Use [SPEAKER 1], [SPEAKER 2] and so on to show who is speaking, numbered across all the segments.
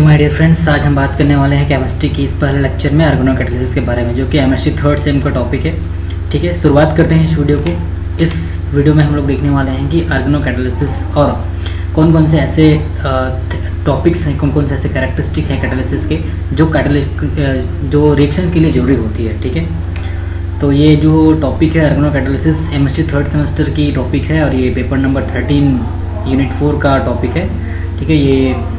[SPEAKER 1] My dear friends, आज हम बात करने वाले हैं केमिस्ट्री की इस पहले लेक्चर में ऑर्गेनोकैटालिसिस के बारे में, जो कि केमिस्ट्री थर्ड सेम का टॉपिक है। ठीक है, शुरुआत करते हैं इस वीडियो को। इस वीडियो में हम लोग देखने वाले हैं कि ऑर्गेनोकैटालिसिस और कौन कौन से ऐसे टॉपिक्स हैं, कौन कौन से ऐसे कैरेक्टरिस्टिक हैं कैटालिसिस के जो रिएक्शन के लिए जरूरी होती है। ठीक है, तो ये जो टॉपिक है ऑर्गेनोकैटालिसिस केमिस्ट्री थर्ड सेमेस्टर की टॉपिक है और ये पेपर नंबर 13 यूनिट 4 का टॉपिक है। ठीक है, ये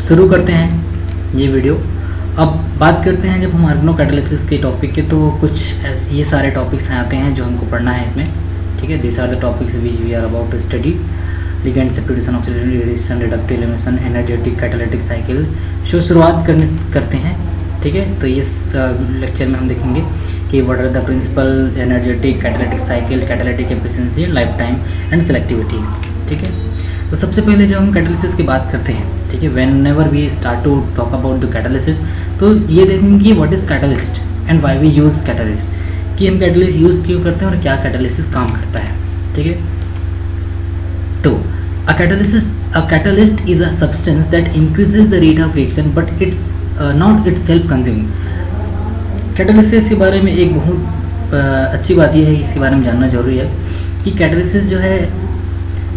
[SPEAKER 1] शुरू करते हैं ये वीडियो। अब बात करते हैं जब हम ऑर्गेनोकैटालिसिस के टॉपिक के, तो कुछ ऐसे ये सारे टॉपिक्स आते हैं जो हमको पढ़ना है इसमें। ठीक है, this are the topics which we are about to study: ligand, substitution, oxidation, reduction, reductive elimination, energetic catalytic cycle. शुरुआत करते हैं। ठीक है, तो इस लेक्चर में हम देखेंगे कि what are the principal energetic catalytic cycle, catalytic efficiency, lifetime and selectivity. ठीक है, तो सबसे पहले जब हम कैटालिसिस की बात करते हैं, ठीक है, whenever we start to talk about the catalysis, तो ये देखेंगे कि what is catalyst and why we use catalyst, कि हम कैटालिस्ट यूज़ क्यों करते हैं और क्या कैटालिसिस काम करता है। ठीक है, तो a catalyst is a substance that increases the rate of reaction but it's not itself consume. Catalysis के बारे में एक बहुत अच्छी बात यह है, इसके बारे में जानना जरूरी है कि कैटालिसिस जो है,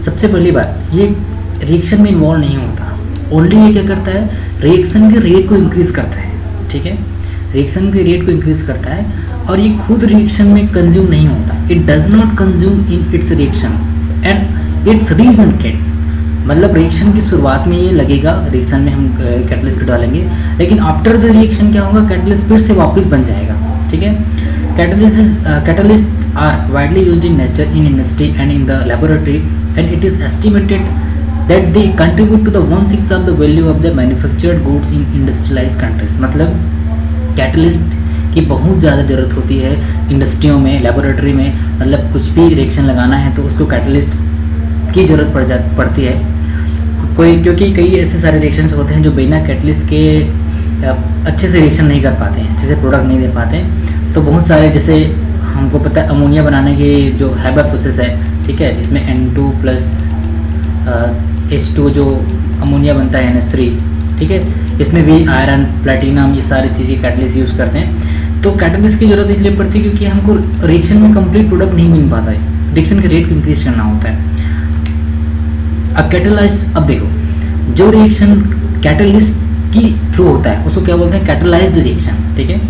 [SPEAKER 1] सबसे पहली बात, ये रिएक्शन में इन्वॉल्व नहीं होता। ओनली ये क्या करता है, रिएक्शन के रेट को इंक्रीज़ करता है। ठीक है, रिएक्शन के रेट को इंक्रीज़ करता है और ये खुद रिएक्शन में कंज्यूम नहीं होता। It does not consume in its reaction and it's regenerated. मतलब रिएक्शन की शुरुआत में ये लगेगा, रिएक्शन में हम कैटलिस्ट डालेंगे, लेकिन आफ्टर द रिएक्शन क्या होगा, कैटलिस्ट फिर से वापस बन जाएगा। ठीक है, catalyst are widely used in nature, in industry and in the laboratory, and it is estimated that they contribute to the 1/6 of the value of the manufactured goods in industrialized countries। मतलब catalyst की बहुत ज़्यादा ज़रूरत होती है इंडस्ट्रियों में, laboratory में। मतलब कुछ भी रिएक्शन लगाना है तो उसको कैटलिस्ट की ज़रूरत पड़ती है क्योंकि कई ऐसे सारे रिएक्शंस होते हैं जो बिना कैटलिस्ट के अच्छे से रिएक्शन नहीं कर पाते हैं, अच्छे से प्रोडक्ट नहीं दे पाते हैं। तो बहुत सारे, जैसे हमको पता है अमोनिया बनाने की जो हैबर प्रोसेस है, ठीक है, जिसमें N2 प्लस H2 जो अमोनिया बनता है NH3, ठीक है, इसमें भी आयरन, प्लेटिनम, ये सारी चीज़ें कैटलिस्ट यूज़ करते हैं। तो कैटलिस्ट की ज़रूरत इसलिए पड़ती है क्योंकि हमको रिएक्शन में कंप्लीट प्रोडक्ट नहीं मिल पाता है, रिएक्शन के रेट को इंक्रीज करना होता है। अब कैटलाइज्ड, अब देखो, जो रिएक्शन कैटलिस्ट की थ्रू होता है उसको क्या बोलते हैं, कैटलाइज्ड रिएक्शन। ठीक है,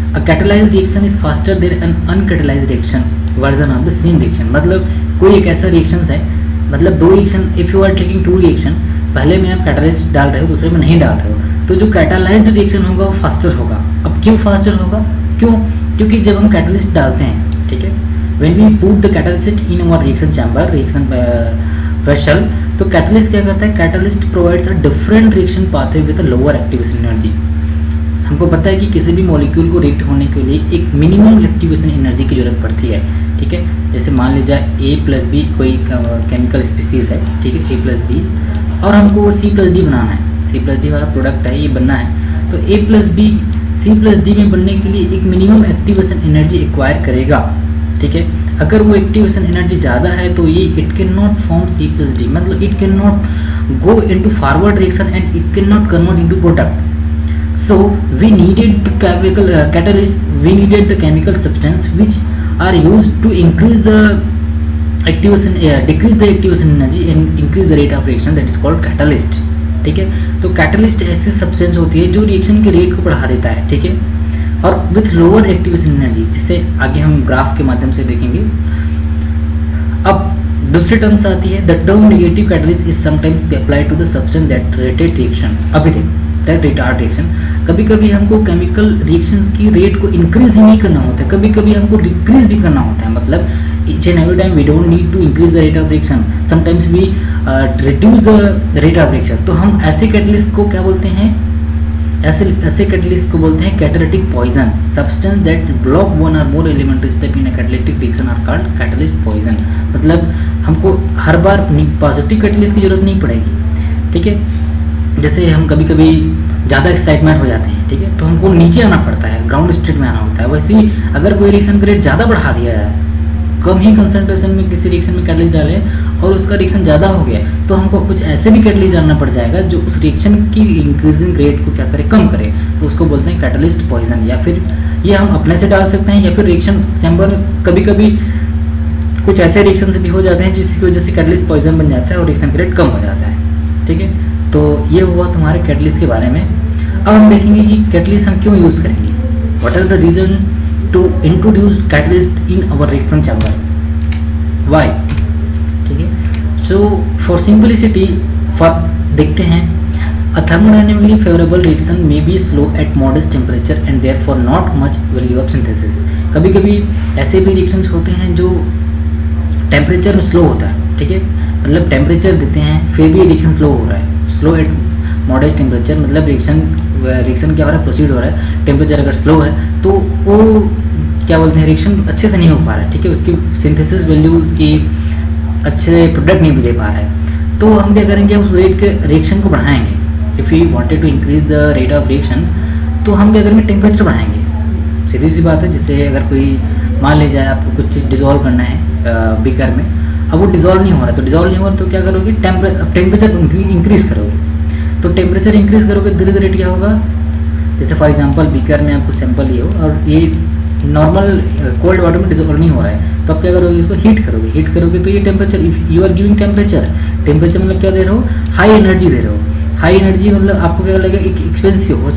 [SPEAKER 1] a catalysed reaction is faster than an uncatalysed reaction version of the same reaction. मतलब कोई एक ऐसा रिएक्शन है, मतलब दो reaction, if you are taking 2 reaction, पहले में आप कैटलिस्ट डाल रहे हो, दूसरे में नहीं डाल रहे हो, तो जो कैटलाइज्ड रिएक्शन होगा वो फास्टर होगा। अब क्यों फास्टर होगा, क्यों? क्योंकि जब हम कैटलिस्ट डालते हैं, ठीक है, when we put the catalyst in our reaction chamber, reaction vessel, तो कैटलिस्ट क्या करता है, catalyst provides a different reaction pathway with a lower activation energy. हमको पता है कि किसी भी मॉलिक्यूल को रिएक्ट होने के लिए एक मिनिमम एक्टिवेशन एनर्जी की जरूरत पड़ती है। ठीक है, जैसे मान लीजिए A+B कोई केमिकल स्पीसीज़ है, ठीक है, A+B, और हमको C+D बनाना है, C+D वाला प्रोडक्ट है, ये बनना है, तो A+B C+D में बनने के लिए एक मिनिमम एक्टिवेशन एनर्जी एक्वायर करेगा। ठीक है, अगर वो एक्टिवेशन एनर्जी ज़्यादा है तो ये it can not form C+D, मतलब it can not go into forward reaction and it can not convert into product. So we needed the chemical catalyst, we needed the chemical substance which are used to increase the activation, decrease the activation energy and increase the rate of reaction, that is called catalyst। ठीक है, तो catalyst ऐसी substance होती है जो reaction के rate को बढ़ा देता है। ठीक है, और विथ लोअर एक्टिवेशन एनर्जी, जिससे आगे हम ग्राफ के माध्यम से देखेंगे। अब दूसरी टर्म्स आती है, the term negative catalyst is sometimes applied to the substance that rated reaction. अभी देखो, दैट रिटार्ड रिएक्शन, कभी कभी हमको केमिकल रिएक्शंस की रेट को इंक्रीज ही नहीं करना होता है, कभी कभी हमको डिक्रीज भी करना होता है। मतलब each and every time we don't need to increase the rate of reaction, sometimes we reduce the rate of reaction। तो हम ऐसे कैटलिस्ट को क्या बोलते हैं, ऐसे कैटलिस्ट को बोलते हैं catalytic poison. Substance that block one और more elementary step in a catalytic reaction are called catalyst poison. मतलब हमको हर बार पॉजिटिव कैटलिस्ट की जरूरत नहीं पड़ेगी। ठीक है, जैसे हम कभी कभी ज़्यादा एक्साइटमेंट हो जाते हैं, ठीक है, तो हमको नीचे आना पड़ता है, ग्राउंड स्टेट में आना होता है। वैसे ही अगर कोई रिएक्शन का रेट ज़्यादा बढ़ा दिया जाए कम ही कंसंट्रेशन में किसी रिएक्शन में कैटलिस्ट डालें और उसका रिएक्शन ज़्यादा हो गया तो हमको कुछ ऐसे भी कैटलिस्ट डालना पड़ जाएगा जो उस रिएक्शन की इंक्रीजिंग रेट को क्या करे, कम करे। तो उसको बोलते हैं कैटलिस्ट पॉइजन। या फिर ये हम अपने से डाल सकते हैं या फिर रिएक्शन चैम्बर में कभी कभी कुछ ऐसे रिएक्शन भी हो जाते हैं जिसकी वजह से कैटलिस्ट पॉइजन बन जाता है और रिएक्शन रेट कम हो जाता है। ठीक है, तो ये हुआ तुम्हारे कैटलिस्ट के बारे में। अब हम देखेंगे कि कैटलिस्ट हम क्यों यूज़ करेंगे, what are the reason to introduce catalyst in our reaction chamber, why. ठीक है, सो फॉर सिंपलिसिटी फॉर देखते हैं, a thermodynamically favourable reaction may be slow at modest temperature and therefore not much value of synthesis. कभी कभी ऐसे भी reactions होते हैं जो टेम्परेचर में स्लो होता है। ठीक है, मतलब टेम्परेचर देते हैं फिर भी रिएक्शन स्लो हो रहा है, स्लो एट मॉडेस्ट टेम्परेचर मतलब रिएक्शन क्या हो रहा है, प्रोसीड हो रहा है, टेम्परेचर अगर स्लो है तो वो क्या बोलते हैं, रिएक्शन अच्छे से नहीं हो पा रहा है। ठीक है, उसकी सिंथेसिस वैल्यू उसकी अच्छे प्रोडक्ट नहीं भी दे पा रहा है। तो हम क्या करेंगे, उस रेट के रिएक्शन को बढ़ाएंगे। If you wanted to increase the rate of reaction तो हम क्या करेंगे, टेम्परेचर बढ़ाएंगे। सीधी सी बात है, जैसे अगर कोई मान ले जाए आपको कुछ चीज़ डिजोल्व करना है बीकर में, अब वो डिजोल्व नहीं हो रहा, तो डिजोल्व नहीं हो रहा तो क्या करोगे, टेम्परेचर इंक्रीज करोगे। तो टेम्परेचर इंक्रीज करोगे धीरे धीरे क्या होगा, जैसे फॉर एग्जांपल बीकर में आपको सैंपल लिए हो और ये नॉर्मल कोल्ड वाटर में डिजोल्व नहीं हो रहा है, तो आप क्या करोगे, इसको हीट करोगे तो ये temperature, if you are giving temperature मतलब क्या दे रहे हो, हाई एनर्जी दे रहे हो। हाई एनर्जी मतलब आपको क्या लगेगा, एक एक्सपेंसिव हो,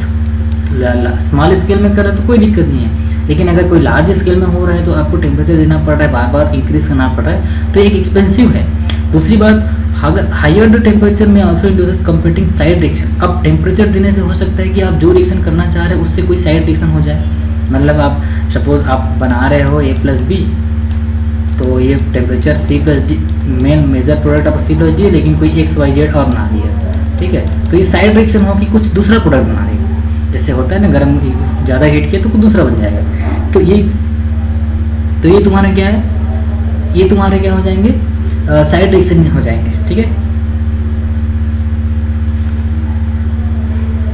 [SPEAKER 1] स्मॉल स्केल में कर रहे हो तो कोई दिक्कत नहीं है, लेकिन अगर कोई लार्ज स्केल में हो रहा है तो आपको टेम्परेचर देना पड़ रहा है, बार बार इंक्रीज करना पड़ रहा है, तो एक एक्सपेंसिव है। दूसरी बात, अगर हायर द टेम्परेचर में also induces competing side reaction. अब टेम्परेचर देने से हो सकता है कि आप जो रिएक्शन करना चाह रहे हैं उससे कोई साइड रिएक्शन हो जाए। मतलब आप सपोज आप बना रहे हो A+B, तो ये temperature C+D, main major product आप C+D है, लेकिन कोई XYZ और बना दिया। ठीक है, तो ये साइड रिएक्शन हो कि कुछ दूसरा प्रोडक्ट बना देगा, जैसे होता है ना गर्म ज़्यादा हीट किया तो कुछ दूसरा बन जाएगा। तो ये तुम्हारा क्या है, ये तुम्हारे क्या हो जाएंगे, साइड रिएक्शन हो जाएंगे। ठीक है,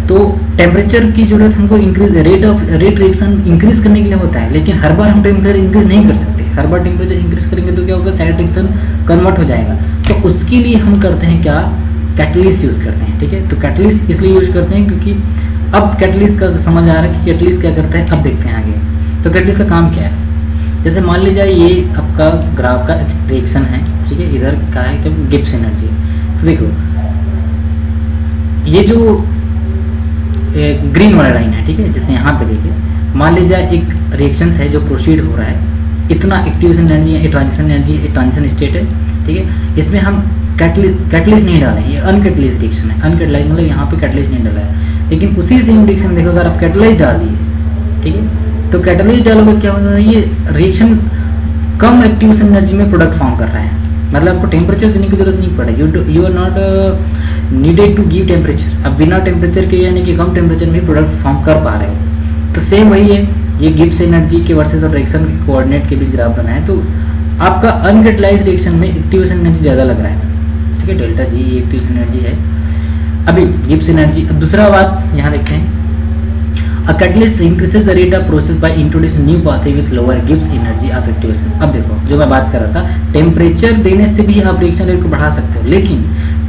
[SPEAKER 1] तो टेम्परेचर की जरूरत हमको इंक्रीज रेट रिएक्शन इंक्रीज करने के लिए होता है, लेकिन हर बार हम टेम्परेचर इंक्रीज नहीं कर सकते। हर बार टेम्परेचर इंक्रीज करेंगे तो क्या होगा, साइड रिएक्शन कन्वर्ट हो जाएगा। तो उसके लिए हम करते हैं क्या, कैटलिस्ट यूज़ करते हैं। ठीक है, तो कैटलिस्ट इसलिए यूज करते हैं क्योंकि अब कैटलिस्ट का समझ आ रहा है कि कैटलिस्ट क्या करता है, अब देखते हैं आगे। तो कैटलिस्ट का काम क्या है, जैसे मान लीजिए ये आपका ग्राफ का रिएक्शन है। ठीक है, इधर का है कि गिब्स एनर्जी। तो देखो ये जो ग्रीन वाला लाइन है, ठीक है, जैसे यहाँ पे देखिए, मान लीजिए एक रिएक्शन है जो प्रोसीड हो रहा है, इतना एक्टिवेशन एनर्जी है, ट्रांजिशन एनर्जी है, ट्रांजिशन स्टेट है। ठीक है, इसमें हम कैटलिस्ट नहीं डालें, ये अनकैटलिस्ट रिएक्शन है। अनकैटलाइज मतलब यहाँ पे कैटलिस्ट नहीं डाला है, लेकिन उसी सेम रिएक्शन देखो अगर आप कैटलाइज डाल दिए, ठीक है, तो कैटलाइज डालोगे क्या होता है, ये रिएक्शन कम एक्टिवेशन एनर्जी में प्रोडक्ट फॉर्म कर रहा है। मतलब आपको टेम्परेचर देने की जरूरत नहीं पड़ेगी, you are not needed to give temperature. अब बिना टेम्परेचर के यानी कि कम टेम्परेचर में प्रोडक्ट फॉर्म कर पा रहे हो। तो सेम वही है, ये गिब्स एनर्जी के वर्सेस और रिएक्शन के कोऑर्डिनेट के बीच ग्राफ बना है। तो आपका अनकैटलाइज्ड रिएक्शन में एक्टिवेशन एनर्जी ज़्यादा लग रहा है। ठीक है, डेल्टा जी ये एक्टिवेशन एनर्जी है, अभी गिब्स एनर्जी। अब दूसरा बात यहाँ देखते हैं, A catalyst increases the rate of process by introducing new pathway with lower Gibbs energy of activation। अब देखो जो मैं बात कर रहा था, टेम्परेचर देने से भी आप रिएक्शन रेट को बढ़ा सकते हो, लेकिन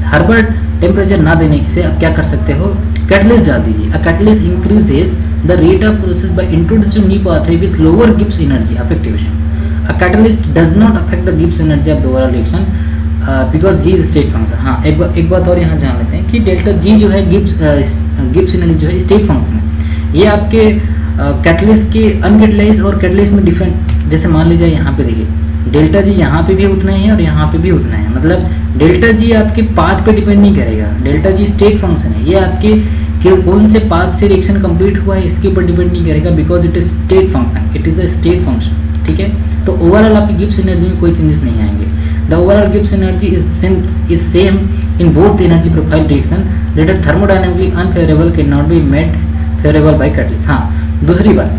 [SPEAKER 1] हर बार टेम्परेचर ना देने से आप क्या कर सकते हो, कैटलिस्ट डाल दीजिए। A catalyst increases the rate of process by introducing new pathway with lower Gibbs energy of activation। A catalyst does not affect the Gibbs energy of the overall reaction because G is state function। हाँ, एक बात और यहाँ जान लेते हैं कि delta G जो है गिब्स एनर्जी जो है स्टेट फंक्शन है। ये आपके कैटलिस्ट के अनकैटलाइज्ड और कैटलिस्ट में डिफरेंट, जैसे मान लीजिए यहाँ पे देखिए डेल्टा जी यहाँ पे भी उतना ही है और यहाँ पे भी उतना है। मतलब डेल्टा जी आपके पाथ पे डिपेंड नहीं करेगा, डेल्टा जी स्टेट फंक्शन है, ये आपके कौन से पाथ से रिएक्शन कंप्लीट हुआ है इसके ऊपर डिपेंड नहीं करेगा, because it is state function, it is a state function. ठीक है, तो ओवरऑल आपकी गिब्स एनर्जी में कोई चेंजेस नहीं आएंगे। The overall Gibbs energy is same in both energy profile reaction that are thermodynamically unfavourable can not be made favourable by catalyst. हाँ, दूसरी बात,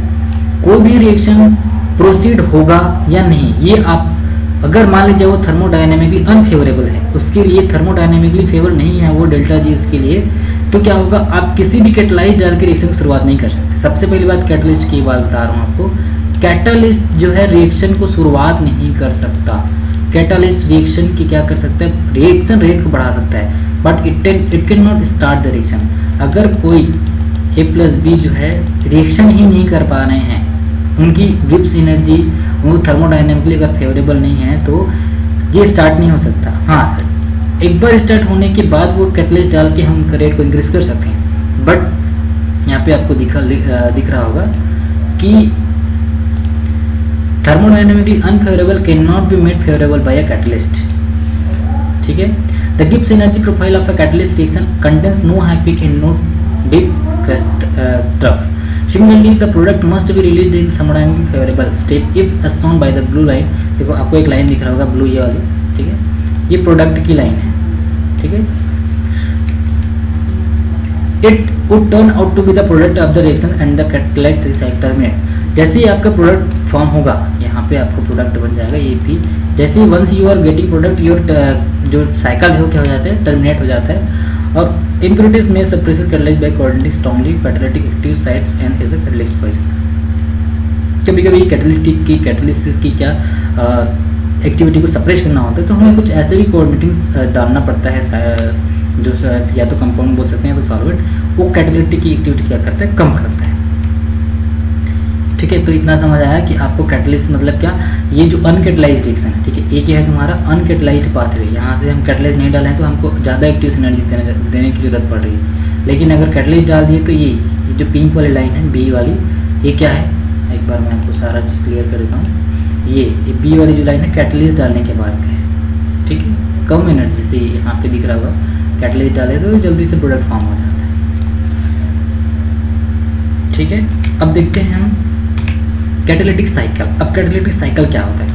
[SPEAKER 1] कोई भी रिएक्शन प्रोसीड होगा या नहीं, ये आप अगर मान लीजिए वो थर्मोडायनेमिकली अनफेवरेबल है, उसके लिए थर्मोडायनेमिकली फेवर नहीं है वो डेल्टा जी उसके लिए, तो क्या होगा, आप किसी भी कैटलाइज डाल के रिएक्शन की शुरुआत नहीं कर सकते। सबसे पहली बात कैटलिस्ट की बात बता रहा हूँ आपको, कैटालिस्ट जो है रिएक्शन को शुरुआत नहीं कर सकता। कैटालिस्ट रिएक्शन की क्या कर सकता है, रिएक्शन रेट को बढ़ा सकता है, but it can not start the reaction. अगर कोई A+B जो है रिएक्शन ही नहीं कर पा रहे हैं, उनकी गिब्स एनर्जी वो थर्मोडायनेमिकली अगर फेवरेबल नहीं है, तो ये स्टार्ट नहीं हो सकता। हाँ, एक बार स्टार्ट होने के बाद वो कैटलिस्ट डाल के हम रेट को इंक्रीज कर सकते हैं, बट यहाँ पे आपको दिख रहा होगा कि thermodynamically unfavorable cannot be made favorable by a catalyst। ठीक है, the Gibbs energy profile of a catalyst reaction contains no high peak and no deep crest trough। Similarly, the product must be released in thermodynamically favorable state if as shown by the blue line। देखो आपको एक line दिख रहा होगा blue ये वाली, ठीक है, ये प्रोडक्ट की लाइन है, ठीक है। It would turn out to be the product of the reaction and the catalytic cycle terminate। जैसे ही आपका प्रोडक्ट फॉर्म होगा, यहाँ पे आपको प्रोडक्ट बन जाएगा ये भी, जैसे ही once you are getting product, your जो साइकिल है वो क्या हो जाता है, टर्मिनेट हो जाता है। और इम्प्योरिटीज में suppress catalysed by coordinating strongly catalytic active sites and is a catalyst poison. कभी कभी कैटालिसिस की क्या एक्टिविटी को सप्रेस करना होता है, तो हमें कुछ ऐसे भी कोऑर्डिनेटिंग डालना पड़ता है, जो या तो कंपाउंड बोल सकते हैं तो सॉल्वेंट, वो कैटालिटिक की एक्टिविटी क्या करता है, कम करता है। ठीक है, तो इतना समझ आया कि आपको कैटलिस्ट मतलब क्या, ये जो अनकैटलाइज्ड रिएक्शन है, ठीक है, एक है तुम्हारा अनकैटलाइज्ड पाथवे, यहाँ से हम कैटलाइज नहीं डालें तो हमको ज़्यादा एक्टिव एनर्जी देने की जरूरत पड़ रही है, लेकिन अगर कैटलाइज डाल दिए तो ये जो पिंक वाली लाइन है बी वाली, ये क्या है, एक बार मैं आपको सारा चीज़ क्लियर कर देता हूँ। ये बी वाली जो लाइन है कैटलिस्ट डालने के बाद का है, ठीक है, कम एनर्जी से यहाँ पे दिख रहा होगा, कैटलिस्ट डाले तो जल्दी से प्रोडक्ट फॉर्म हो जाता है। ठीक है, अब देखते हैं हम कैटालिटिक साइकिल। अब कैटालिटिक साइकिल क्या होता है?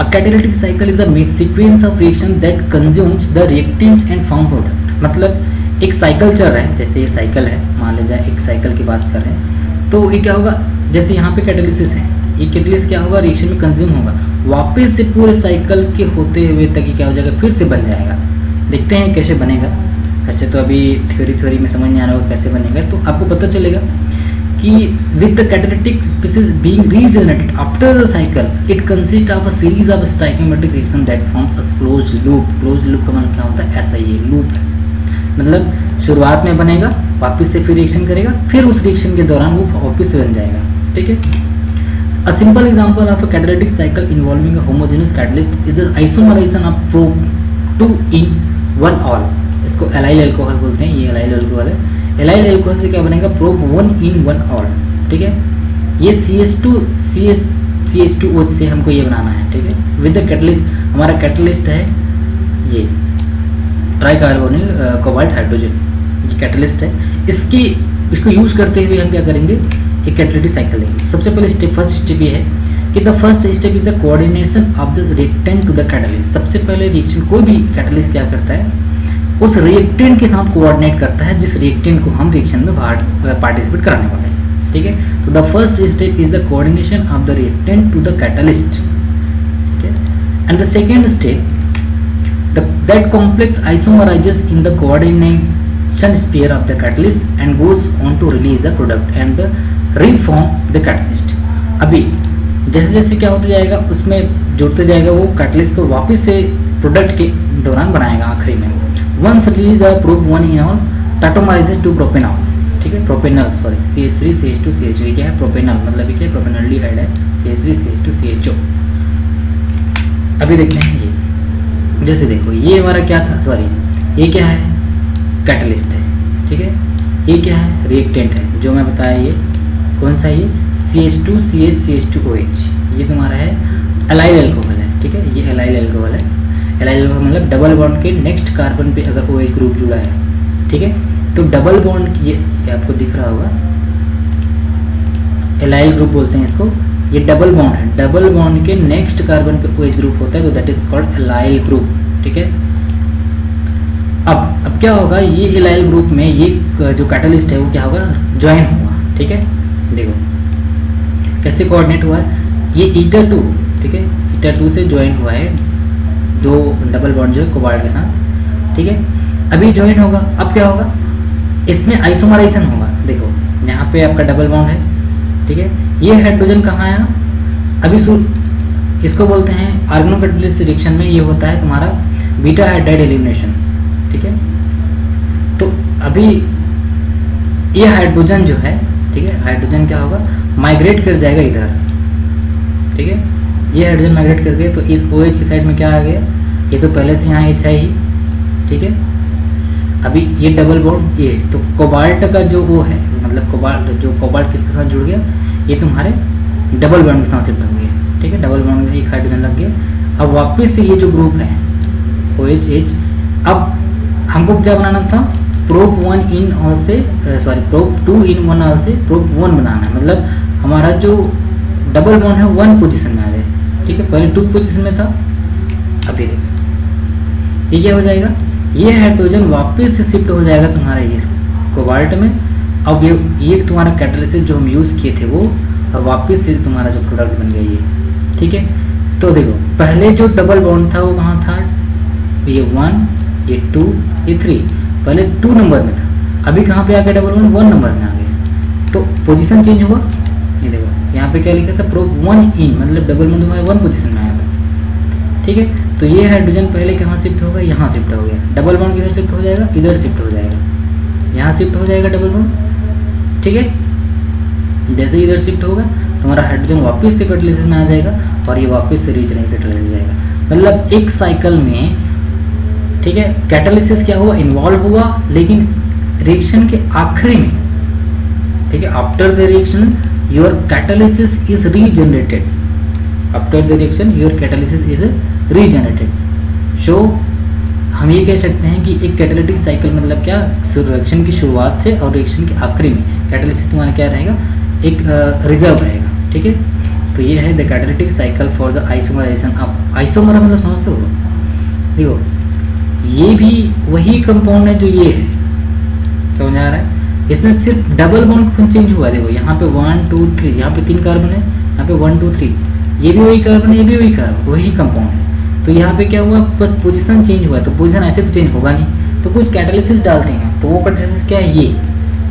[SPEAKER 1] A catalytic cycle is a sequence of reaction that consumes the reactants and form product। मतलब एक साइकिल चल रहा है, जैसे ये साइकिल है, मान लीजिए एक साइकिल की बात कर रहे हैं, तो ये क्या होगा, जैसे यहाँ पे कैटालिसिस है, ये कैटालिसिस क्या होगा, रिएक्शन में कंज्यूम होगा, वापस से पूरे साइकिल के होते हुए तक ये क्या हो जाएगा, फिर से बन जाएगा। देखते हैं कैसे बनेगा। वैसे तो अभी थ्योरी में समझ नहीं आ रहा होगा कैसे बनेगा, तो आपको पता चलेगा कि with the catalytic species being regenerated after the cycle, it consists of a series of stoichiometric reaction that forms a closed loop। closed loop का मतलब क्या होता है, ऐसा ये लूप है, मतलब शुरुआत में बनेगा, वापस से फिर रिएक्शन करेगा, फिर उस रिएक्शन के दौरान वो वापस से बन जाएगा। ठीक है, a simple example of a catalytic cycle involving a homogeneous catalyst is the isomerization of prop 2 in 1 all। इसको एलाइल अल्कोहल बोलते हैं, ये एलाइल अल्कोहल है। एलाइल अल्कोहल से क्या बनेगा, प्रोप 1 in 1 ऑल। ठीक है, ये CH2OH से हमको ये बनाना है। ठीक है, विद द कैटलिस्ट, हमारा कैटलिस्ट है ये ट्राइकार्बोनिल कोबाल्ट हाइड्रोजन, ये कैटलिस्ट है। इसको यूज करते हुए हम क्या करेंगे, एक कैटालिटिक साइकिल लेंगे। सबसे पहले स्टेप, फर्स्ट स्टेप ये है कि the first step is the coordination of the reactant to the catalyst. सबसे पहले रिएक्शन, कोई भी कैटलिस्ट क्या करता है, उस रिएक्टेंट के साथ कोऑर्डिनेट करता है जिस रिएक्टेंट को हम रिएक्शन में पार्टिसिपेट कराने वाले हैं। ठीक है, तो the first step is the coordination of the reactant to the catalyst. ठीक है, and the second step that complex isomerises in the coordination sphere of the catalyst and goes on to release the product and the reform the catalyst. अभी जैसे जैसे क्या होता जाएगा, उसमें जुड़ते जाएगा, वो कैटलिस्ट को वापस से प्रोडक्ट के दौरान बनाएगा आखिरी में। Once release the prop 1 in all, tautomerises to propanol। ठीक है, propanal, sorry, CH3 CH2 CH3 क्या है, प्रोपेनल, मतलब ये क्या है, प्रोपेनॉल्डिहाइड है, CH3 CH2 CHO। अभी देखते हैं ये, जैसे देखो ये हमारा क्या था, सॉरी, ये क्या है, कैटलिस्ट है। ठीक है, ये क्या है, रिएक्टेंट है, जो मैं बताया, ये कौन सा, ये CH2CH2OH, ये तुम्हारा है एलाइल अल्कोहल है। ठीक है, ये एलाइल अल्कोहल है। एलाइल मतलब डबल बॉन्ड के नेक्स्ट कार्बन पे अगर OH ग्रुप जुड़ा है। ठीक है, तो डबल बॉन्ड, ये आपको दिख रहा होगा, एलाइल ग्रुप बोलते हैं इसको, ये डबल बॉन्ड है, डबल बॉन्ड के नेक्स्ट कार्बन पे OH ग्रुप होता है, तो that is called allyl group. ठीक है, अब क्या होगा, ये एलाइल ग्रुप में ये जो कैटलिस्ट है वो क्या होगा, ज्वाइन होगा। ठीक है, देखो कैसे कोऑर्डिनेट हुआ है, ये ईटा 2, ठीक है, ईटा 2 से ज्वाइन हुआ है, दो डबल बॉन्ड जो है कोबाल्ट के साथ। ठीक है, अभी ज्वाइन होगा, अब क्या होगा, इसमें आइसोमराइजेशन होगा। देखो यहाँ पे आपका डबल बॉन्ड है, ठीक है। ये हाइड्रोजन कहाँ आया, अभी इसको बोलते हैं ऑर्गेनो कैटालिसिस रिएक्शन में ये होता है तुम्हारा बीटा हाइड्राइड एलिमिनेशन, ठीक है। तो अभी ये हाइड्रोजन जो है, ठीक है, हाइड्रोजन क्या होगा, माइग्रेट कर जाएगा इधर, ठीक है। ये हाइड्रोजन माइग्रेट कर गए तो इस OH की साइड में क्या आ गया, ये तो पहले से यहाँ H है ही, ठीक है। अभी ये डबल बॉन्ड ये तो कोबाल्ट का जो वो है, मतलब कोबाल्ट किसके साथ जुड़ गया, ये तुम्हारे डबल बॉन्ड के साथ शिफ्ट हो गया, ठीक है। डबल बॉन्ड में एक हाइड्रोजन लग गया। अब वापस से ये जो ग्रुप है OH, अब हमको क्या बनाना था, प्रोप 1 इन ऑल से प्रोप 2 इन 1 ऑल से प्रोप 1 बनाना है, मतलब हमारा जो डबल बॉन्ड है 1 पोजीशन में आ जाए, ठीक है। पहले 2 पोजीशन में था, अभी देखो ये क्या हो जाएगा, ये हाइड्रोजन वापस से शिफ्ट हो जाएगा तुम्हारा ये कोबाल्ट में। अब ये तुम्हारा कैटालिसिस जो हम यूज़ किए थे वो, और वापस से तुम्हारा जो प्रोडक्ट बन गया ये, ठीक है। तो देखो पहले जो डबल बॉन्ड था वो कहाँ था, ये 1, ये 2, ये 3, पहले 2 नंबर में था, अभी कहाँ पे आ गया डबल बॉन्ड 1 नंबर में आ गया, तो पोजीशन चेंज हुआ। ये देखो यहाँ पे क्या लिखा था, प्रोप 1 इन, मतलब डबल बॉन्ड तुम्हारे 1 पोजीशन में आया था, ठीक है। तो ये हाइड्रोजन पहले कहाँ शिफ्ट होगा, यहाँ शिफ्ट हो गया, डबल बॉन्ड किधर शिफ्ट हो जाएगा, इधर शिफ्ट हो जाएगा, यहाँ शिफ्ट हो जाएगा डबल बॉन्ड, ठीक है। जैसे इधर शिफ्ट होगा तुम्हारा हाइड्रोजन वापस से कैटालिसिस में आ जाएगा और ये वापस से रीजनरेट हो जाएगा, मतलब एक साइकिल में, ठीक है। कैटालिसिस क्या हुआ, इन्वॉल्व हुआ, लेकिन रिएक्शन के आखिरी में, ठीक है, after the reaction your catalysis is regenerated, after the reaction your catalysis is regenerated. So हम ये कह सकते हैं कि एक कैटालिटिक साइकिल मतलब क्या, रिएक्शन की शुरुआत से और रिएक्शन के आखिरी में कैटालिसिस तुम्हारा क्या रहेगा, एक रिजर्व रहेगा, ठीक है। तो ये है the catalytic cycle for the isomerisation. आप आइसोमर मतलब समझते हो, देखो ये भी वही कंपाउंड है जो ये है, समझ आ रहा है। इसमें सिर्फ डबल बॉन्ड चेंज हुआ है, देखो यहाँ पे 1 2 3, यहाँ पे 3 कार्बन है, यहाँ पे 1 2 3, ये भी वही कार्बन है, ये भी वही कार्बन, वही कंपाउंड है। तो यहाँ पे क्या हुआ, बस पोजीशन चेंज हुआ है, तो पोजीशन ऐसे तो चेंज होगा नहीं, तो कुछ कैटालिसिस डालते हैं, तो वो कैटालिसिस क्या है,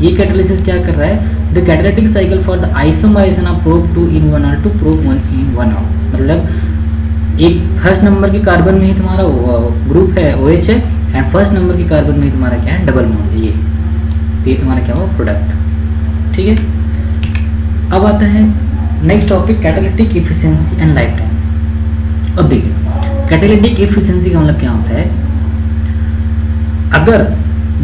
[SPEAKER 1] ये कैटालिसिस क्या कर रहा है, the catalytic cycle for the isomerisation of prop 2 in 1 r to prop 1 in 1 r, मतलब एक फर्स्ट नंबर के कार्बन में ही तुम्हारा ग्रुप है OH है, एंड फर्स्ट नंबर के कार्बन में ही तुम्हारा क्या है, डबल बॉन्ड है, ये तुम्हारा क्या हुआ, प्रोडक्ट, ठीक है। अब आता है next topic, catalytic efficiency and life time. अब देखिए कैटालिटिक एफिशिएंसी का मतलब क्या होता है, अगर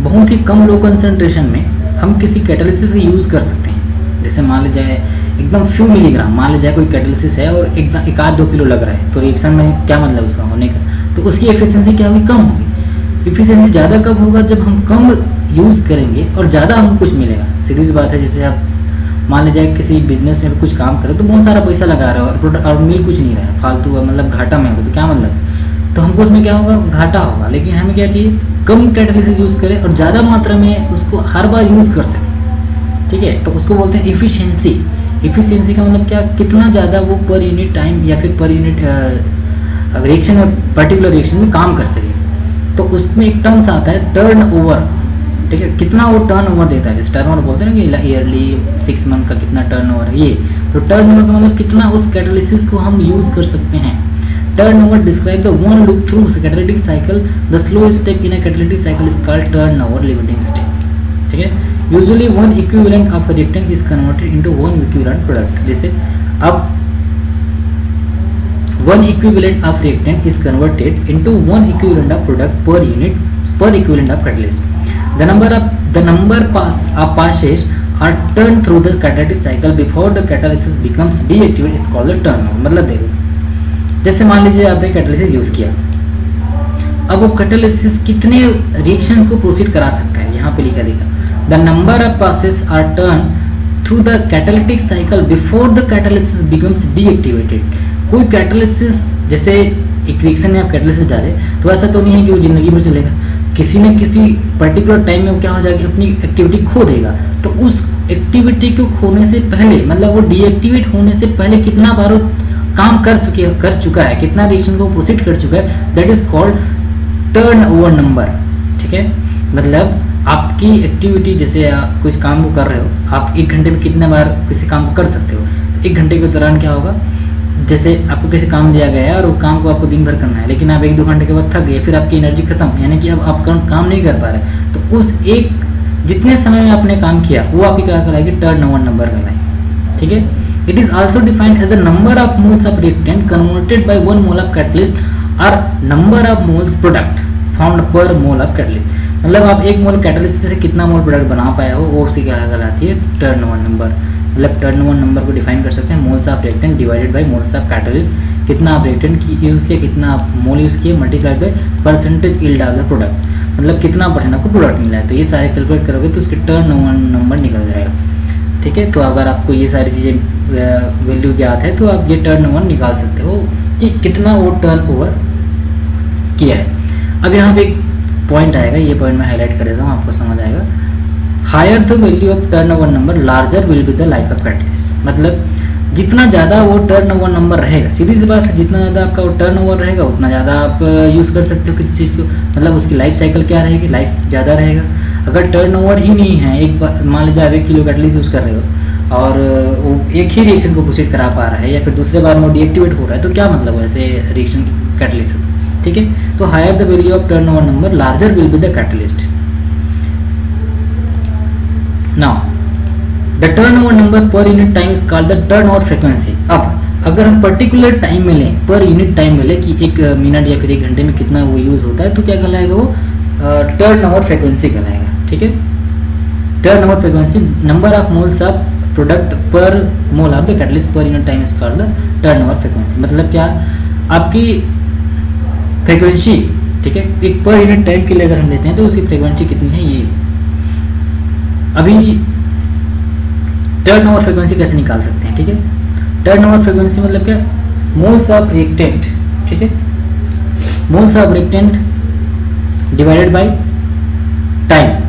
[SPEAKER 1] बहुत ही कम लो कंसंट्रेशन में हम किसी कैटालिसिस का यूज़ कर सकते हैं, जैसे मान ली जाए एकदम फ्यू मिलीग्राम, मान ली जाए कोई कैटालिसिस है और एकदम 1-2 किलो लग रहा है, तो रिएक्शन में क्या मतलब उसका होने का, तो उसकी एफिशिएंसी क्या होगी, कम होगी। एफिशिएंसी ज़्यादा कब होगा, जब हम कम यूज़ करेंगे और ज़्यादा हमको कुछ मिलेगा। सीधी बात है, जैसे आप मान लीजिए किसी बिजनेस में कुछ काम करो तो बहुत सारा पैसा लगा रहे हो और मिल कुछ नहीं रहा है, फालतू का, मतलब घाटा में हो, तो क्या मतलब, तो हमको उसमें क्या होगा, घाटा होगा। लेकिन हमें क्या चाहिए, कम कैटालिसिस यूज़ करें और ज़्यादा मात्रा में उसको हर बार यूज़ कर सकें, ठीक है। तो उसको बोलते हैं एफिशिएंसी। एफिशिएंसी का मतलब क्या, कितना ज़्यादा वो पर यूनिट टाइम या फिर पर यूनिट रिएक्शन में, पर्टिकुलर रिएक्शन में काम कर सके। तो उसमें एक टर्म्स आता है टर्न ओवर, ठीक है, कितना वो टर्न ओवर देता है, जैसे टर्न ओवर बोलते हैं ना कि ईयरली 6 मंथ का कितना टर्न ओवर है, ये तो टर्न ओवर का मतलब कितना उस कैटालिसिस को हम यूज़ कर सकते हैं। Turn over describe the one loop through catalytic cycle, the slow step in a catalytic cycle is called turn over limiting step, ठीक है। Usually one equivalent of reactant is converted into one equivalent product, जैसे अब one equivalent of reactant is converted into one equivalent of product per equivalent of catalyst. The number of passes are turned through the catalytic cycle before the catalysis becomes deactivated is called the turnover. मतलब देखो, जैसे मान लीजिए आपने catalysis use किया, अब वो catalysis कितने रिएक्शन को प्रोसीड करा सकता है, यहाँ पे लिखा देखा, the number of passes are turn through the catalytic cycle before the catalysis becomes deactivated. कोई कैटालिसिस, जैसे एक रिएक्शन में आप कैटालिसिस डाले तो ऐसा तो नहीं है कि वो जिंदगी भर चलेगा, किसी न किसी पर्टिकुलर टाइम में वो क्या हो जाएगा, अपनी एक्टिविटी खो देगा। तो उस एक्टिविटी को खोने से पहले, मतलब वो डीएक्टिवेट होने से पहले कितना बार वो काम कर चुका है, कितना रिएक्शन को प्रोसीड कर चुका है, that is called turn over number, ठीक है। मतलब आपकी एक्टिविटी, जैसे आप कुछ काम को कर रहे हो, आप 1 घंटे में कितने बार किसी काम को कर सकते हो। तो 1 घंटे के दौरान क्या होगा, जैसे आपको किसी काम दिया गया है और वो काम को आपको दिन भर करना है, लेकिन आप 1-2 घंटे के बाद थक गए, फिर आपकी एनर्जी खत्म, यानी कि अब आप काम नहीं कर पा रहे, तो उस एक जितने समय में आपने काम किया वो आपकी क्या कहलाएगी, टर्नओवर नंबर कहलाएगी। ठीक है। It is also defined as a number of moles of reactant converted by 1 mole of catalyst और number of moles product found per mole of catalyst. मतलब आप 1 मोल कैटलिस्ट से कितना मोल प्रोडक्ट बना पाया हो, वो उसकी क्या कहलाती है, टर्नओवर नंबर। मतलब टर्नओवर नंबर को डिफाइन कर सकते हैं moles of reactant divided by moles of catalyst, कितना आप रिएक्टेंट की यूज़ किया, कितना आप मोल यूज़ किए, multiplied by percentage yield of the product, मतलब कितना परसेंट आपको प्रोडक्ट मिला है। तो ये सारे कैलकुलेट करोगे तो उसके टर्नओवर नंबर निकल जाएगा। ठीक है। तो अगर आपको ये सारी चीज़ें वैल्यू ज्ञात है तो आप ये टर्नओवर निकाल सकते हो कि कितना वो टर्नओवर किया है। अब यहाँ पे एक पॉइंट आएगा, ये पॉइंट मैं हाईलाइट कर देता हूँ, आपको समझ आएगा। Higher the value of turnover number larger will be the life of catalyst. मतलब जितना ज़्यादा वो टर्नओवर नंबर रहेगा, सीधी सी बात है, जितना ज़्यादा आपका वो टर्नओवर रहेगा उतना ज़्यादा आप यूज़ कर सकते हो किसी चीज़ को। मतलब उसकी लाइफ साइकिल क्या रहेगी, लाइफ ज़्यादा रहेगा। अगर टर्नओवर ही नहीं है, एक बार मान लीजिए आप 1 किलो कैटलिस्ट यूज़ कर रहे हो और वो एक ही रिएक्शन को प्रोसीड करा पा रहा है या फिर दूसरे बार में डीएक्टिवेट हो रहा है, तो क्या मतलब ऐसे रिएक्शन कैटलिस्ट। ठीक है। तो higher the value of turnover number larger will be the catalyst. Now the turnover number per unit time is called the turnover frequency. अब अगर हम पर्टिकुलर टाइम में लें, पर यूनिट टाइम में लें कि 1 मिनट या फिर 1 घंटे में कितना वो यूज़ होता है, तो क्या कहलाएगा वो, टर्नओवर फ्रीक्वेंसी कहलाएगा। ठीक है। Turnover frequency number of moles of product per mole of the catalyst per unit time is called the turnover frequency. मतलब क्या, आपकी फ्रीक्वेंसी, ठीक है, एक पर यूनिट टाइम के लिए अगर हम लेते हैं तो उसकी फ्रीक्वेंसी कितनी है, ये अभी टर्नओवर फ्रीक्वेंसी कैसे निकाल सकते हैं। ठीक है। टर्नओवर फ्रीक्वेंसी मतलब क्या, मोल्स ऑफ रिएक्टेंट, ठीक है, moles of reactant divided by time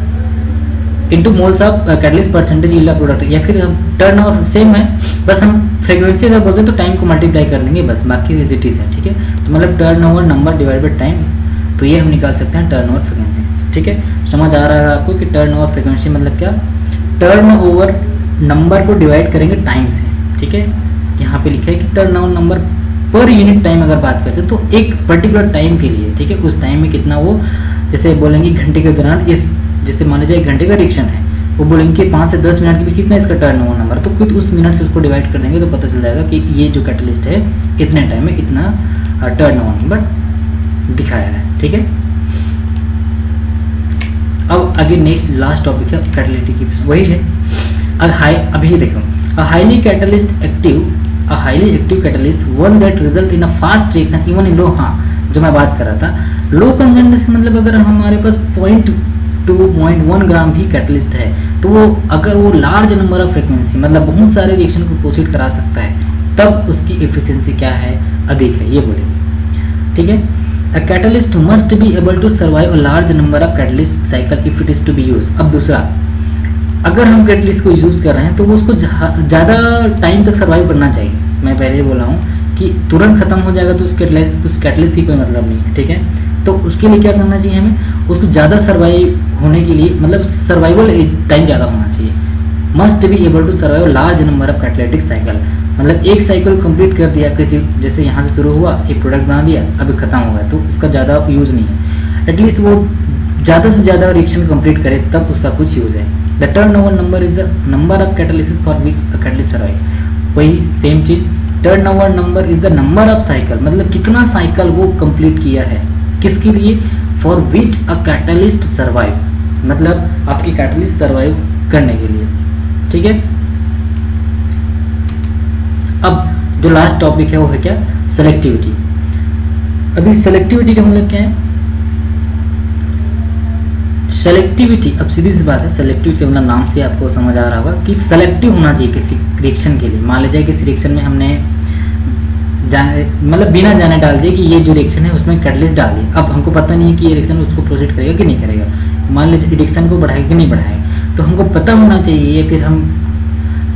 [SPEAKER 1] into moles of catalyst percentage yield of product. या फिर हम टर्नओवर सेम है, बस हम फ्रीक्वेंसी अगर बोलते हैं तो टाइम को मल्टीप्लाई कर लेंगे, बस बाकी इजिटीज है। ठीक है। तो मतलब turnover number divide by time, तो ये हम निकाल सकते हैं टर्नओवर फ्रीक्वेंसी। ठीक है। समझ आ रहा है आपको कि टर्नओवर फ्रीक्वेंसी मतलब क्या, टर्नओवर नंबर को डिवाइड करेंगे टाइम से। ठीक है। यहाँ पे लिखा है कि turnover number per unit time अगर बात करते हैं तो एक पर्टिकुलर टाइम के लिए, ठीक है, उस टाइम में कितना वो, जैसे बोलेंगे घंटे के दौरान इस, जैसे मान लीजिए 1 घंटे का रिएक्शन है, वो बोलेंगे कि 5 से 10 मिनट के बीच कितना इसका टर्नओवर नंबर, तो कुछ उस मिनट से उसको डिवाइड कर देंगे तो पता चल जाएगा कि ये जो कैटलिस्ट है इतने टाइम में इतना टर्नओवर नंबर दिखाया है। ठीक है। अब आगे नेक्स्ट लास्ट टॉपिक है कैटलिटी की, वही है अभी देखो, a highly active catalyst one that result in a fast reaction even in low, हाँ जो मैं बात कर रहा था, लो कंसंट्रेशन मतलब अगर हमारे पास 0.2-0.1 ग्राम भी कैटलिस्ट है तो वो अगर वो लार्ज नंबर ऑफ फ्रीक्वेंसी मतलब बहुत सारे रिएक्शन को प्रोसीड करा सकता है, तब उसकी एफिशिएंसी क्या है, अधिक है, ये बोलेंगे। ठीक है। A catalyst must be able to survive a large number of catalyst cycle if it is to be used। अब दूसरा, अगर हम कैटलिस्ट को यूज़ कर रहे हैं तो वो उसको ज़्यादा टाइम तक सर्वाइव करना चाहिए। मैं पहले ही बोला हूँ कि तुरंत खत्म हो जाएगा तो उस कैटलिस्ट की कोई मतलब नहीं है। ठीक है। तो उसके लिए क्या करना चाहिए हमें, उसको ज़्यादा सर्वाइव होने के लिए मतलब सर्वाइवल टाइम ज़्यादा होना चाहिए। Must be able to survive large number of catalytic cycle, मतलब एक साइकिल कंप्लीट कर दिया किसी, जैसे यहाँ से शुरू हुआ, एक प्रोडक्ट बना दिया, अभी खत्म हो गया, तो उसका ज़्यादा यूज़ नहीं है। एटलीस्ट वो ज़्यादा से ज़्यादा रिएक्शन कंप्लीट करे तब उसका कुछ यूज़ है। The turnover number is the number of catalysis for which a catalyst survive. वही सेम चीज़, turnover number is the number of cycle, मतलब कितना साइकिल वो कंप्लीट किया है, किसके लिए, for which a catalyst survive, मतलब आपकी कैटलिस्ट सर्वाइव करने के लिए। ठीक है। अब जो लास्ट टॉपिक है वो है क्या, सेलेक्टिविटी। अभी सेलेक्टिविटी का मतलब क्या है, सेलेक्टिविटी, अब सीधी सी बात है, सेलेक्टिविटी का मतलब नाम से आपको समझ आ रहा होगा कि सेलेक्टिव होना चाहिए किसी रिएक्शन के लिए। मान लीजिए किसी रिएक्शन में हमने मतलब बिना जाने डाल दिए कि ये जो रिएक्शन है उसमें कैटलिस्ट डाल दिए, अब हमको पता नहीं है कि ये रिएक्शन उसको प्रोसीड करेगा कि नहीं करेगा, मान लीजिए रिएक्शन को बढ़ाएगा कि नहीं बढ़ाएगा, तो हमको पता होना चाहिए फिर हम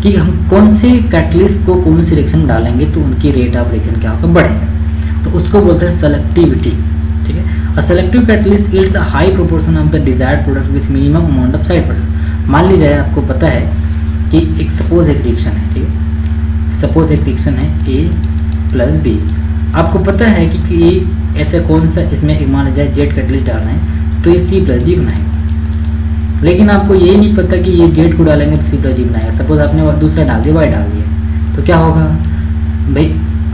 [SPEAKER 1] कि हम कौन से कैटलिस्ट को कौन सी रिएक्शन डालेंगे तो उनकी रेट ऑफ रिएक्शन क्या होगा, बढ़ेगा, तो उसको बोलते हैं सेलेक्टिविटी। ठीक है। A selective catalyst yields a high proportion of the desired product with minimum amount of side product. मान लीजिए आपको पता है कि एक सपोज एक रिएक्शन है, ठीक है, सपोज एक रिएक्शन है A प्लस B। आपको पता है कि ये ऐसा कौन सा इसमें एक मान लीजिए जेड कैटलिस्ट डालना है तो ये C प्लस डी बनाएगा, लेकिन आपको ये नहीं पता कि ये जेड को डालेंगे तो C प्लस डी बनाएगा। सपोज आपने दूसरा डाल दिया, Y डाल दिया, तो क्या होगा भाई,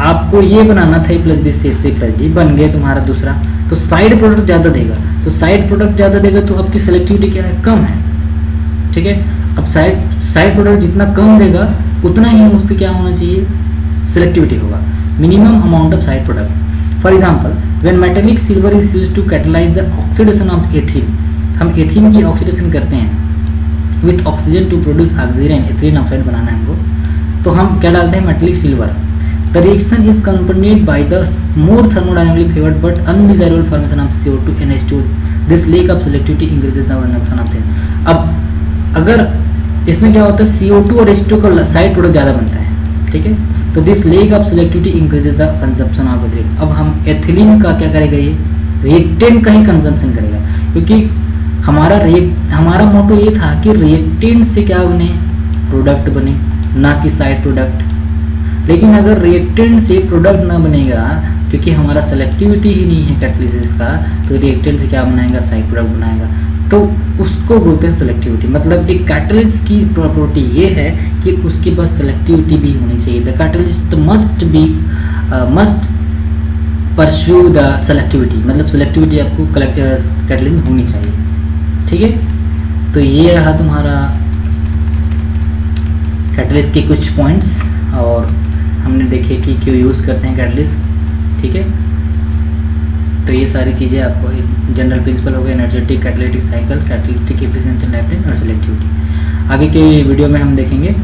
[SPEAKER 1] आपको ये बनाना था A प्लस बी से C प्लस डी, बन गया तुम्हारा दूसरा, तो साइड प्रोडक्ट ज़्यादा देगा, तो साइड प्रोडक्ट ज़्यादा देगा तो आपकी सेलेक्टिविटी क्या है, कम है, ठीक है। अब साइड प्रोडक्ट जितना कम देगा उतना ही उससे क्या होना चाहिए, सेलेक्टिविटी होगा, minimum amount of side product. For example when metallic silver is used to catalyse the oxidation of ethene, हम एथीन की ऑक्सीडेशन करते हैं with oxygen to produce oxygen, ethylene oxide बनाना है हमको, तो हम क्या डालते हैं, metallic silver. The reaction is accompanied by the more thermodynamically favored but undesirable formation of CO2 NH2. This lack of selectivity increases the consumption of thin. अब अगर इसमें क्या होता है, CO2 और H2 का साइड प्रोडक्ट ज़्यादा बनता है, ठीक है, तो this lake of selectivity increases the consumption of ethylene. अब हम एथिलीन का क्या करेगा, ये रिएक्टेंट का ही कंजम्पशन करेगा, क्योंकि हमारा मोटो ये था कि रिएक्टेंट से क्या बने, प्रोडक्ट बने, ना कि साइड प्रोडक्ट। लेकिन अगर रिएक्टेंट से प्रोडक्ट ना बनेगा, क्योंकि हमारा सेलेक्टिविटी ही नहीं है कैटलिसिस का, तो रिएक्टेंट से क्या बनाएगा, साइड प्रोडक्ट बनाएगा, तो उसको बोलते हैं सेलेक्टिविटी। मतलब एक कैटलिस्ट की प्रॉपर्टी ये है कि उसके पास सेलेक्टिविटी भी होनी चाहिए। The catalyst must pursue the selectivity, मतलब सेलेक्टिविटी आपको कैटलिस्ट में होनी चाहिए, ठीक है। तो ये रहा तुम्हारा कैटलिस्ट के कुछ पॉइंट्स, और हमने देखे कि क्यों यूज़ करते हैं कैटलिस्ट, ठीक है। तो ये सारी चीज़ें आपको एक जनरल प्रिंसिपल हो गए, energetic, catalytic cycle, catalytic efficiency, लैप्टिन और सेलेक्टिविटी। आगे के वीडियो में हम देखेंगे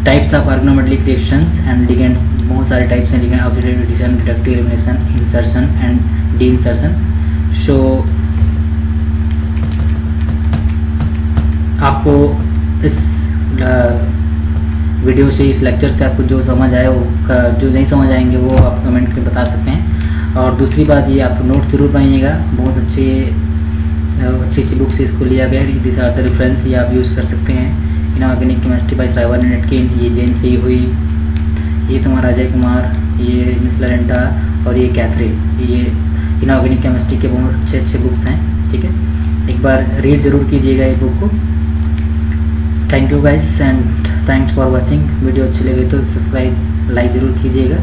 [SPEAKER 1] types of organometallic reactions and ligands. बहुत सारे टाइप्स हैं, ligand, oxidative addition, reductive elimination, insertion and de insertion. So आपको इस वीडियो से, इस लेक्चर से आपको जो समझ आए वो जो नहीं समझ आएंगे वो आप कमेंट करके बता सकते हैं। और दूसरी बात ये, आप नोट जरूर बनाइएगा, बहुत अच्छी बुक से इसको लिया गया है। दिस आर द रेफरेंस, ये आप यूज़ कर सकते हैं। Inorganic chemistry by Shriver and Atkins, ये जेन से ही हुई, ये तुम्हारा अजय कुमार, ये मिस लरेंटा और ये कैथरीन, ये इनऑर्गेनिक केमिस्ट्री के बहुत अच्छे बुक्स हैं, ठीक है। एक बार रीड ज़रूर कीजिएगा ये बुक को। Thank you guys and thanks for watching. Video अच्छी लगे तो सब्सक्राइब, लाइक ज़रूर कीजिएगा।